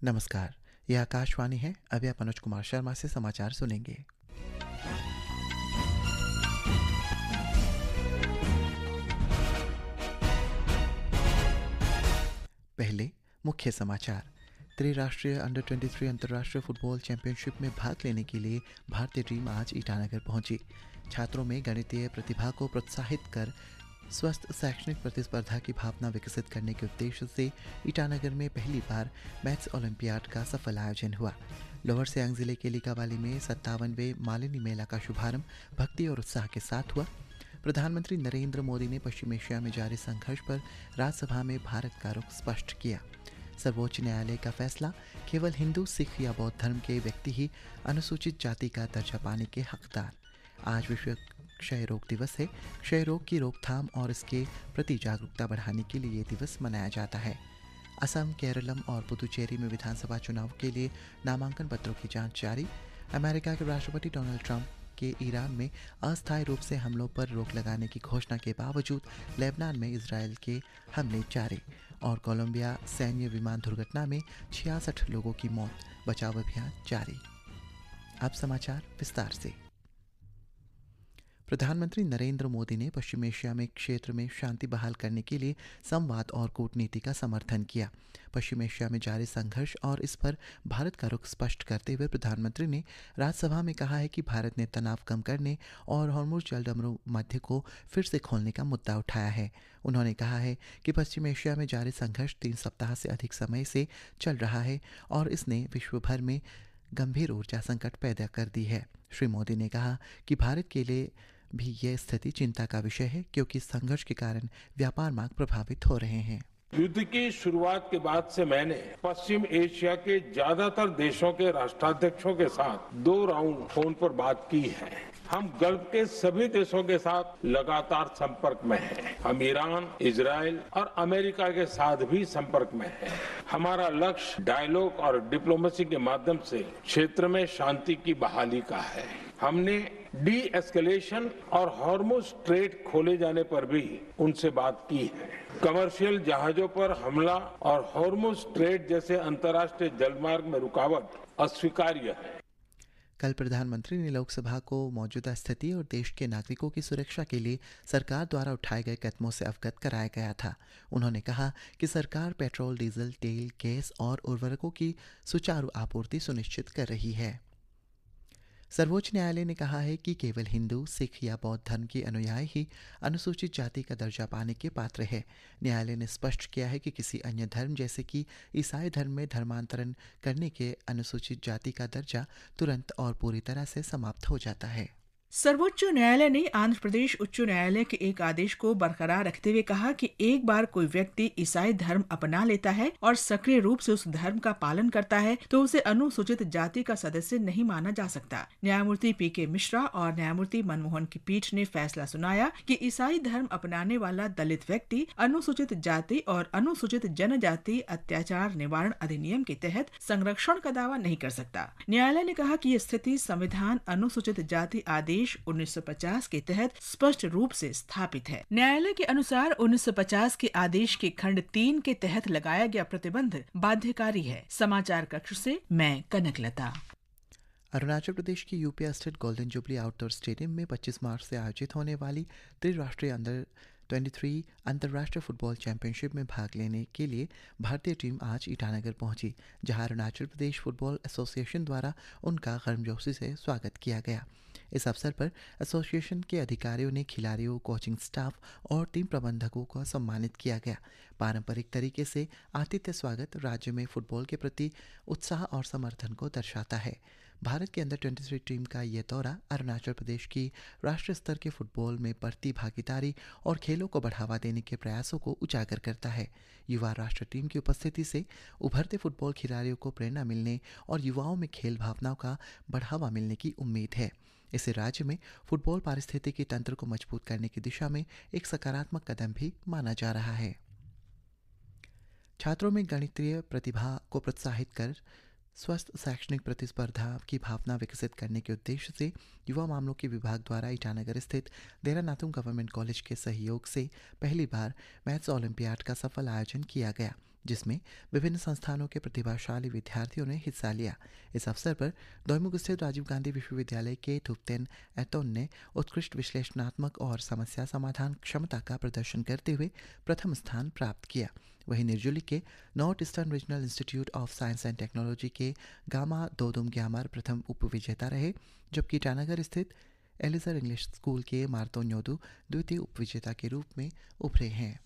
नमस्कार। यह आकाशवाणी है। अभी आप मनोज कुमार शर्मा से समाचार सुनेंगे। पहले मुख्य समाचार। त्रिराष्ट्रीय अंडर 23 अंतर्राष्ट्रीय फुटबॉल चैंपियनशिप में भाग लेने के लिए भारतीय टीम आज ईटानगर पहुंची। छात्रों में गणितीय प्रतिभा को प्रोत्साहित कर स्वस्थ शैक्षणिक प्रतिस्पर्धा की भावना विकसित करने के उद्देश्य से ईटानगर में पहली बार मैथ्स ओलंपियाड का सफल आयोजन हुआ। लोअर सियांग जिले के लिकावाली में 57वें मालिनी मेला का शुभारंभ भक्ति और उत्साह के साथ हुआ। प्रधानमंत्री नरेंद्र मोदी ने पश्चिम एशिया में जारी संघर्ष पर राज्यसभा में भारत का रुख स्पष्ट किया। सर्वोच्च न्यायालय का फैसला, केवल हिंदू, सिख या बौद्ध धर्म के व्यक्ति ही अनुसूचित जाति का दर्जा पाने के हकदार। आज विश्व क्षय रोग दिवस है। क्षय रोग की रोकथाम और इसके प्रति जागरूकता बढ़ाने के लिए ये दिवस मनाया जाता है। असम, केरलम और पुदुचेरी में विधानसभा चुनाव के लिए नामांकन पत्रों की जांच जारी। अमेरिका के राष्ट्रपति डोनाल्ड ट्रंप के ईरान में अस्थायी रूप से हमलों पर रोक लगाने की घोषणा के बावजूद लेबनान में इजरायल के हमले जारी। और कोलंबिया सैन्य विमान दुर्घटना में 66 लोगों की मौत, बचाव अभियान जारी। अब समाचार विस्तार से। प्रधानमंत्री नरेंद्र मोदी ने पश्चिम एशिया में क्षेत्र में शांति बहाल करने के लिए संवाद और कूटनीति का समर्थन किया। पश्चिम एशिया में जारी संघर्ष और इस पर भारत का रुख स्पष्ट करते हुए प्रधानमंत्री ने राज्यसभा में कहा है कि भारत ने तनाव कम करने और हॉर्मुज़ जलडमरू मध्य को फिर से खोलने का मुद्दा उठाया है। उन्होंने कहा है कि पश्चिम एशिया में जारी संघर्ष 3 सप्ताह से अधिक समय से चल रहा है और इसने विश्व भर में गंभीर ऊर्जा संकट पैदा कर दी है। श्री मोदी ने कहा कि भारत के लिए भी यह स्थिति चिंता का विषय है, क्योंकि संघर्ष के कारण व्यापार मार्ग प्रभावित हो रहे हैं। युद्ध की शुरुआत के बाद से मैंने पश्चिम एशिया के ज्यादातर देशों के राष्ट्राध्यक्षों के साथ 2 राउंड फोन पर बात की है। हम गल्फ के सभी देशों के साथ लगातार संपर्क में हैं। हम ईरान, इजराइल और अमेरिका के साथ भी संपर्क में हैं। हमारा लक्ष्य डायलॉग और डिप्लोमेसी के माध्यम से क्षेत्र में शांति की बहाली का है। हमने डी एस्केलेशन और हॉर्मुज़ स्ट्रेट खोले जाने पर भी उनसे बात की है। कमर्शियल जहाजों पर हमला और हॉर्मुज़ स्ट्रेट जैसे अंतर्राष्ट्रीय जलमार्ग में रुकावट अस्वीकार्य है। कल प्रधानमंत्री ने लोकसभा को मौजूदा स्थिति और देश के नागरिकों की सुरक्षा के लिए सरकार द्वारा उठाए गए कदमों से अवगत कराया गया था। उन्होंने कहा कि सरकार पेट्रोल, डीजल, तेल, गैस और उर्वरकों की सुचारू आपूर्ति सुनिश्चित कर रही है। सर्वोच्च न्यायालय ने कहा है कि केवल हिंदू, सिख या बौद्ध धर्म के अनुयायी ही अनुसूचित जाति का दर्जा पाने के पात्र है। न्यायालय ने स्पष्ट किया है कि किसी अन्य धर्म जैसे कि ईसाई धर्म में धर्मांतरण करने के अनुसूचित जाति का दर्जा तुरंत और पूरी तरह से समाप्त हो जाता है। सर्वोच्च न्यायालय ने आंध्र प्रदेश उच्च न्यायालय के एक आदेश को बरकरार रखते हुए कहा कि एक बार कोई व्यक्ति ईसाई धर्म अपना लेता है और सक्रिय रूप से उस धर्म का पालन करता है तो उसे अनुसूचित जाति का सदस्य नहीं माना जा सकता। न्यायमूर्ति पीके मिश्रा और न्यायमूर्ति मनमोहन की पीठ ने फैसला सुनाया कि ईसाई धर्म अपनाने वाला दलित व्यक्ति अनुसूचित जाति और अनुसूचित जनजाति अत्याचार निवारण अधिनियम के तहत संरक्षण का दावा नहीं कर सकता। न्यायालय ने कहा कि यह स्थिति संविधान अनुसूचित जाति आदेश 1950 के तहत स्पष्ट रूप से स्थापित है। न्यायालय के अनुसार 1950 के आदेश के खंड 3 के तहत लगाया गया प्रतिबंध बाध्यकारी है। समाचार कक्ष से मैं कनकलता। अरुणाचल प्रदेश की यूपी स्थित गोल्डन जुबली आउटडोर स्टेडियम में 25 मार्च से आयोजित होने वाली त्रिराष्ट्रीय अंडर 23 अंतर्राष्ट्रीय फुटबॉल चैंपियनशिप में भाग लेने के लिए भारतीय टीम आज ईटानगर पहुंची, जहां अरुणाचल प्रदेश फुटबॉल एसोसिएशन द्वारा उनका गर्मजोशी से स्वागत किया गया। इस अवसर पर एसोसिएशन के अधिकारियों ने खिलाड़ियों, कोचिंग स्टाफ और टीम प्रबंधकों को सम्मानित किया गया। पारंपरिक तरीके से आतिथ्य स्वागत राज्य में फुटबॉल के प्रति उत्साह और समर्थन को दर्शाता है। भारत के अंडर 23 टीम का यह दौरा अरुणाचल प्रदेश की राष्ट्रीय स्तर के फुटबॉल में बढ़ती भागीदारी और खेलों को बढ़ावा देने के प्रयासों को उजागर करता है। युवा राष्ट्रीय टीम की उपस्थिति से उभरते फुटबॉल खिलाड़ियों को प्रेरणा मिलने और युवाओं में खेल भावनाओं का बढ़ावा मिलने की उम्मीद है। इसे राज्य में फुटबॉल पारिस्थितिकी तंत्र को मजबूत करने की दिशा में एक सकारात्मक कदम भी माना जा रहा है। छात्रों में गणितीय प्रतिभा को प्रोत्साहित कर स्वस्थ शैक्षणिक प्रतिस्पर्धा की भावना विकसित करने के उद्देश्य से युवा मामलों के विभाग द्वारा ईटानगर स्थित देरा नाथुंग गवर्नमेंट कॉलेज के सहयोग से पहली बार मैथ्स ओलंपियाड का सफल आयोजन किया गया। जिसमें विभिन्न संस्थानों के प्रतिभाशाली विद्यार्थियों ने हिस्सा लिया। इस अवसर पर दोईमुख स्थित राजीव गांधी विश्वविद्यालय के थुप्तेन एतोन ने उत्कृष्ट विश्लेषणात्मक और समस्या समाधान क्षमता का प्रदर्शन करते हुए प्रथम स्थान प्राप्त किया। वहीं निर्जुली के north eastern regional institute of science and technology के गामा दोदुम ग्यामर प्रथम उपविजेता रहे, जबकि ईटानगर स्थित एलिजर इंग्लिश स्कूल के मार्तो न्योदू द्वितीय उपविजेता के रूप में उभरे हैं।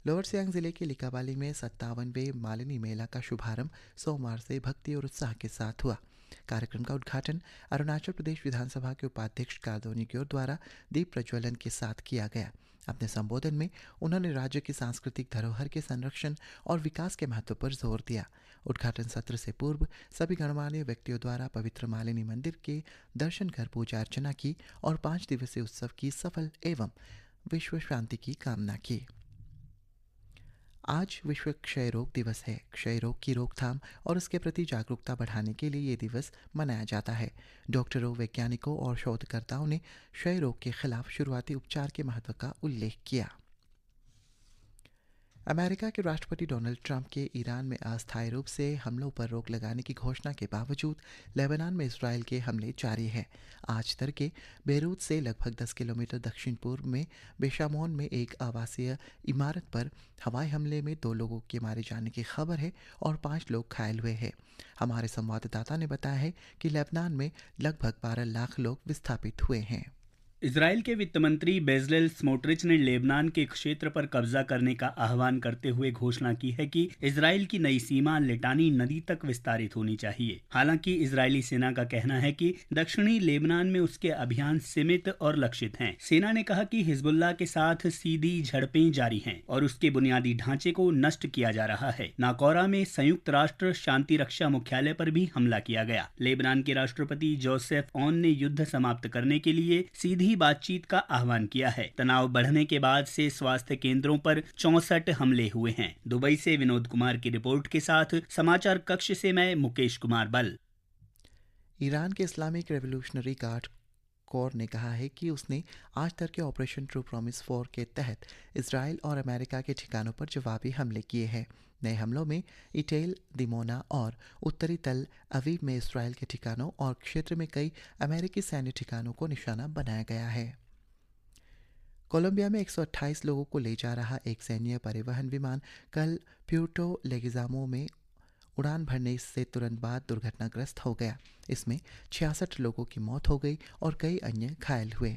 लोअर सियांग जिले के लिकाबाली में 57वें मालिनी मेला का शुभारंभ सोमवार से भक्ति और उत्साह के साथ हुआ। कार्यक्रम का उद्घाटन अरुणाचल प्रदेश विधानसभा के उपाध्यक्ष कार्दोनी क्योर द्वारा दीप प्रज्वलन के साथ किया गया। अपने संबोधन में उन्होंने राज्य की सांस्कृतिक धरोहर के संरक्षण और विकास के महत्व पर जोर दिया। उद्घाटन सत्र से पूर्व सभी गणमान्य व्यक्तियों द्वारा पवित्र मालिनी मंदिर के दर्शन कर पूजा अर्चना की और 5 दिवसीय उत्सव की सफल एवं विश्व शांति की कामना की। आज विश्व क्षय रोग दिवस है। क्षय रोग की रोकथाम और उसके प्रति जागरूकता बढ़ाने के लिए ये दिवस मनाया जाता है। डॉक्टरों, वैज्ञानिकों और शोधकर्ताओं ने क्षय रोग के खिलाफ शुरुआती उपचार के महत्व का उल्लेख किया। अमेरिका के राष्ट्रपति डोनाल्ड ट्रंप के ईरान में अस्थायी रूप से हमलों पर रोक लगाने की घोषणा के बावजूद लेबनान में इसराइल के हमले जारी हैं। आज तड़के बेरूत से लगभग 10 किलोमीटर दक्षिण पूर्व में बेशामोन में एक आवासीय इमारत पर हवाई हमले में 2 लोगों के मारे जाने की खबर है और 5 लोग घायल हुए हैं। हमारे संवाददाता ने बताया है कि लेबनान में लगभग 12 लाख लोग विस्थापित हुए हैं। इजराइल के वित्त मंत्री बेजलेल स्मोट्रिच ने लेबनान के क्षेत्र पर कब्जा करने का आह्वान करते हुए घोषणा की है कि इजराइल की नई सीमा लिटानी नदी तक विस्तारित होनी चाहिए। हालांकि इजरायली सेना का कहना है कि दक्षिणी लेबनान में उसके अभियान सीमित और लक्षित हैं। सेना ने कहा कि हिजबुल्लाह के साथ सीधी झड़पें जारी हैं और उसके बुनियादी ढांचे को नष्ट किया जा रहा है। नाकोरा में संयुक्त राष्ट्र शांति रक्षा मुख्यालय पर भी हमला किया गया। लेबनान के राष्ट्रपति जोसेफ ऑन ने युद्ध समाप्त करने के लिए सीधी बातचीत का आह्वान किया है। तनाव बढ़ने के बाद से स्वास्थ्य केंद्रों पर 64 हमले हुए हैं। दुबई से विनोद कुमार की रिपोर्ट के साथ समाचार कक्ष से मैं मुकेश कुमार बल। ईरान के इस्लामिक रेवोल्यूशनरी गार्ड कोर ने कहा है कि उसने आज तड़के ऑपरेशन ट्रू प्रॉमिस 4 के तहत इजराइल और अमेरिका के ठिकानों पर जवाबी हमले किए हैं। नए हमलों में इटेल, दिमोना और उत्तरी तल अवीव में इजराइल के ठिकानों और क्षेत्र में कई अमेरिकी सैन्य ठिकानों को निशाना बनाया गया है। कोलंबिया में 128 लोगों को ले जा रहा एक सैन्य परिवहन विमान कल प्यूर्टो लेगिजामो में उड़ान भरने से तुरंत बाद दुर्घटनाग्रस्त हो गया। इसमें 66 लोगों की मौत हो गई और कई अन्य घायल हुए।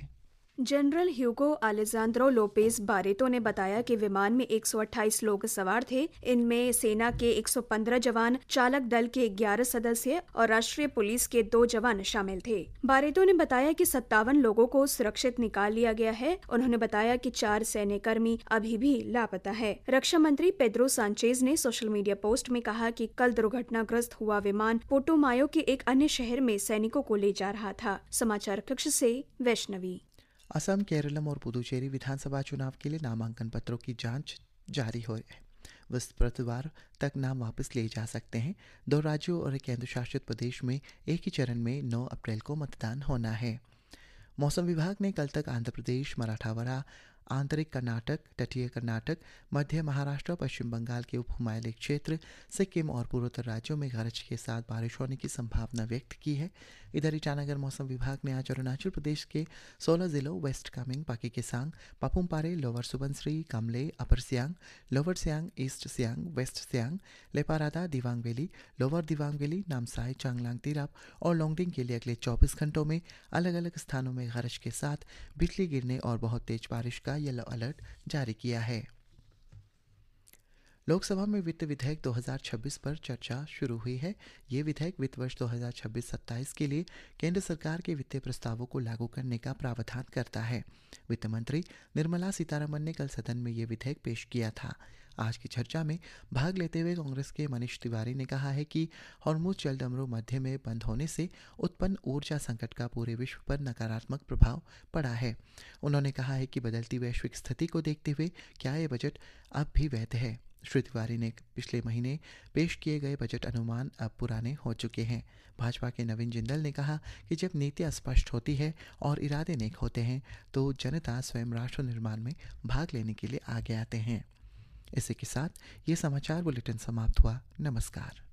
जनरल ह्यूगो अलेजांद्रो लोपेज बारेटो ने बताया कि विमान में 128 लोग सवार थे। इनमें सेना के 115 जवान, चालक दल के 11 सदस्य और राष्ट्रीय पुलिस के 2 जवान शामिल थे। बारेटो ने बताया कि 57 लोगों को सुरक्षित निकाल लिया गया है। उन्होंने बताया कि 4 सैन्यकर्मी अभी भी लापता है। रक्षा मंत्री पेड्रो सांचेज ने सोशल मीडिया पोस्ट में कहा कि कल दुर्घटनाग्रस्त हुआ विमान पुटुमायो के एक अन्य शहर में सैनिकों को ले जा रहा था। समाचार कक्ष से वैष्णवी। असम, केरलम और पुदुचेरी विधानसभा चुनाव के लिए नामांकन पत्रों की जांच जारी हो है। बृहस्पतिवार तक नाम वापस लिए जा सकते हैं। 2 राज्यों और एक केंद्र शासित प्रदेश में एक ही चरण में 9 अप्रैल को मतदान होना है। मौसम विभाग ने कल तक आंध्र प्रदेश, मराठवाड़ा, आंतरिक कर्नाटक, तटीय कर्नाटक, मध्य महाराष्ट्र, पश्चिम बंगाल के उप हिमालयी क्षेत्र, सिक्किम और पूर्वोत्तर राज्यों में गरज के साथ बारिश होने की संभावना व्यक्त की है। इधर ईटानगर मौसम विभाग ने आज अरुणाचल प्रदेश के 16 जिलों West Kameng, Pakke Kessang, Papumpare, Lower Subansiri, Kamle, Upper Siang, Lower Siang, East Siang, West Siang, Leparada, Dibang Valley, Lower Dibang Valley, Namsai, Changlang, Tirap और लोंगडिंग के लिए अगले 24 घंटों में अलग अलग स्थानों में गरज के साथ बिजली गिरने और बहुत तेज बारिश का येलो अलर्ट जारी किया है। लोकसभा में वित्त विधेयक 2026 पर चर्चा शुरू हुई है। ये विधेयक वित्त वर्ष 2026-27 के लिए केंद्र सरकार के वित्तीय प्रस्तावों को लागू करने का प्रावधान करता है। वित्त मंत्री निर्मला सीतारमण ने कल सदन में ये विधेयक पेश किया था। आज की चर्चा में भाग लेते हुए कांग्रेस के मनीष तिवारी ने कहा है कि हॉर्मुज जलदमरू मध्य में बंद होने से उत्पन्न ऊर्जा संकट का पूरे विश्व पर नकारात्मक प्रभाव पड़ा है। उन्होंने कहा है कि बदलती वैश्विक स्थिति को देखते हुए क्या ये बजट अब भी वैध है। श्री तिवारी ने पिछले महीने पेश किए गए बजट अनुमान अब पुराने हो चुके हैं। भाजपा के नवीन जिंदल ने कहा कि जब नीतियां स्पष्ट होती है और इरादे नेक होते हैं तो जनता स्वयं राष्ट्र निर्माण में भाग लेने के लिए आगे आते हैं। इसी के साथ ये समाचार बुलेटिन समाप्त हुआ। नमस्कार।